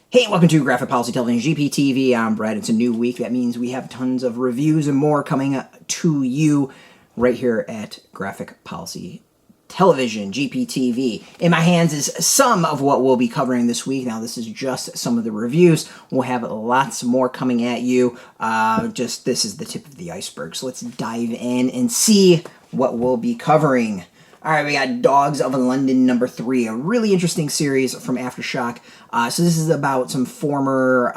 Hey, welcome to Graphic Policy Television, GPTV. I'm Brad. It's a new week. That means we have tons of reviews and more coming to you right here at Graphic Policy Television, GPTV. In my hands is some of what we'll be covering this week. Now, this is just some of the reviews. We'll have lots more coming at you. This is the tip of the iceberg. So let's dive in and see what we'll be covering. All right, we got Dogs of London #3, a really interesting series from AfterShock. So this is about some former,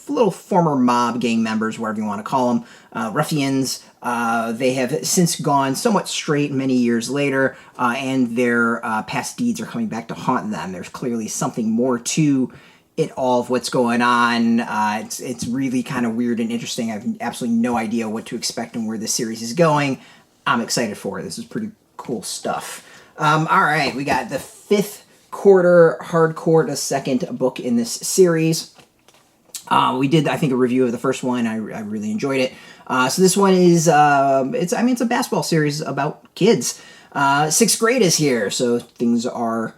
little former mob gang members, whatever you want to call them, ruffians. They have since gone somewhat straight many years later, and their past deeds are coming back to haunt them. There's clearly something more to it all of what's going on. It's really kind of weird and interesting. I have absolutely no idea what to expect and where this series is going. I'm excited for it. This is pretty cool stuff. All right, we got the fifth quarter hardcore, the second book in this series. We did, I think, a review of the first one. I really enjoyed it. So this one is, it's a basketball series about kids. Sixth grade is here, so things are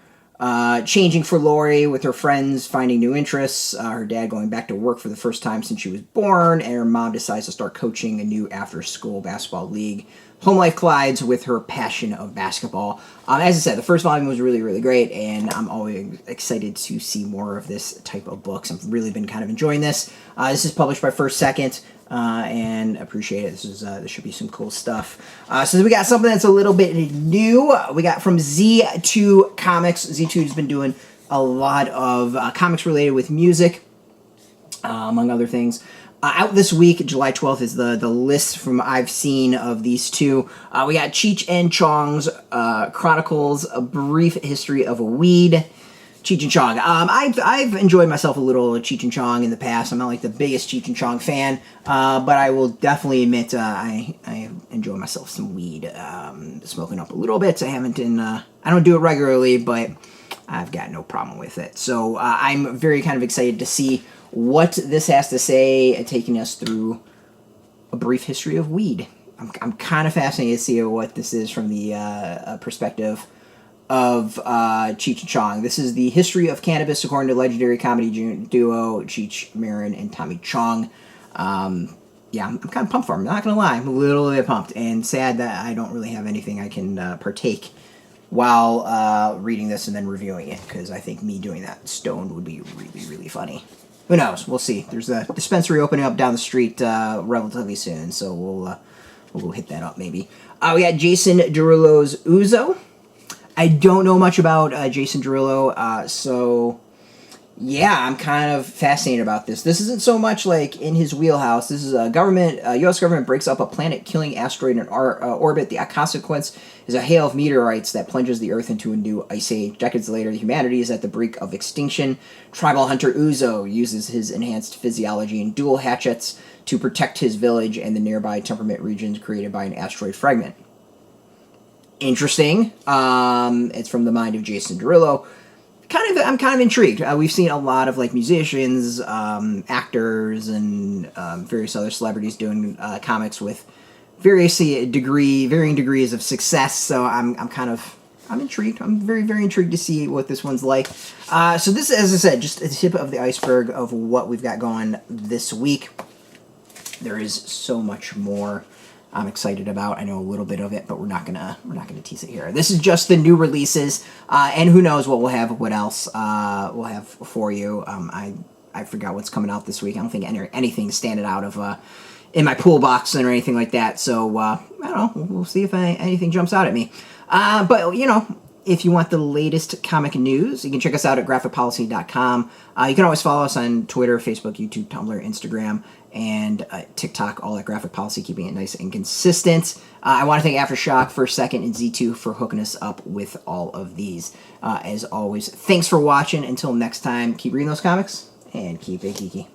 changing for Lori with her friends finding new interests, her dad going back to work for the first time since she was born, and her mom decides to start coaching a new after-school basketball league. Home life collides with her passion of basketball. As I said, the first volume was really, really great, and I'm always excited to see more of this type of books. I've really been kind of enjoying this. This is published by First Second, and appreciate it. This should be some cool stuff. So we got something that's a little bit new. We got from Z2 Comics. Z2 has been doing a lot of comics related with music, among other things. Out this week, July 12th, is the list from I've seen of these two. We got Cheech and Chong's Chronicles, A Brief History of a Weed. Cheech and Chong. I've enjoyed myself a little Cheech and Chong in the past. I'm not like the biggest Cheech and Chong fan, but I will definitely admit I enjoy myself some weed. Smoking up a little bit. I don't do it regularly, but I've got no problem with it. So I'm very kind of excited to see what this has to say, taking us through a brief history of weed. I'm kind of fascinated to see what this is from the perspective of Cheech and Chong. This is the history of cannabis according to legendary comedy duo Cheech Marin and Tommy Chong. I'm kind of pumped for him. I'm not going to lie. I'm a little bit pumped and sad that I don't really have anything I can partake while reading this and then reviewing it, because I think me doing that stoned would be really, really funny. Who knows? We'll see. There's a dispensary opening up down the street relatively soon, so we'll go hit that up maybe. We got Jason Derulo's Ouzo. I don't know much about Jason Derulo, so yeah, I'm kind of fascinated about this. This isn't so much like in his wheelhouse. This is U.S. government breaks up a planet-killing asteroid in orbit. The consequence is a hail of meteorites that plunges the Earth into a new ice age. Decades later, humanity is at the brink of extinction. Tribal hunter Ouzo uses his enhanced physiology and dual hatchets to protect his village and the nearby temperament regions created by an asteroid fragment. Interesting. It's from the mind of Jason Derulo. I'm kind of intrigued. We've seen a lot of musicians, actors, and various other celebrities doing comics with varying degrees of success. So I'm intrigued. I'm very, very intrigued to see what this one's like. So this, as I said, just a tip of the iceberg of what we've got going this week. There is so much more I'm excited about. I know a little bit of it, but we're not gonna tease it here. This is just the new releases, and who knows what we'll have, what else we'll have for you. I forgot what's coming out this week. I don't think anything's standing out of in my pool box or anything like that. So I don't know. We'll see if anything jumps out at me. But if you want the latest comic news, you can check us out at graphicpolicy.com. You can always follow us on Twitter, Facebook, YouTube, Tumblr, Instagram, and TikTok, all at Graphic Policy, keeping it nice and consistent. I want to thank AfterShock, First Second, and Z2 for hooking us up with all of these. As always, thanks for watching. Until next time, keep reading those comics, and keep it geeky.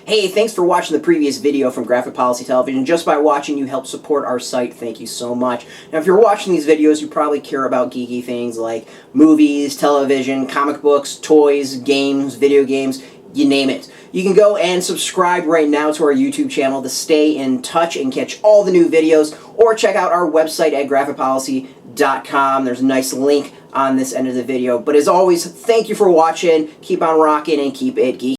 Hey, thanks for watching the previous video from Graphic Policy Television. Just by watching, you help support our site. Thank you so much. Now, if you're watching these videos, you probably care about geeky things like movies, television, comic books, toys, games, video games, you name it. You can go and subscribe right now to our YouTube channel to stay in touch and catch all the new videos, or check out our website at graphicpolicy.com AfterShock.com. There's a nice link on this end of the video. But as always, thank you for watching. Keep on rocking and keep it geeky.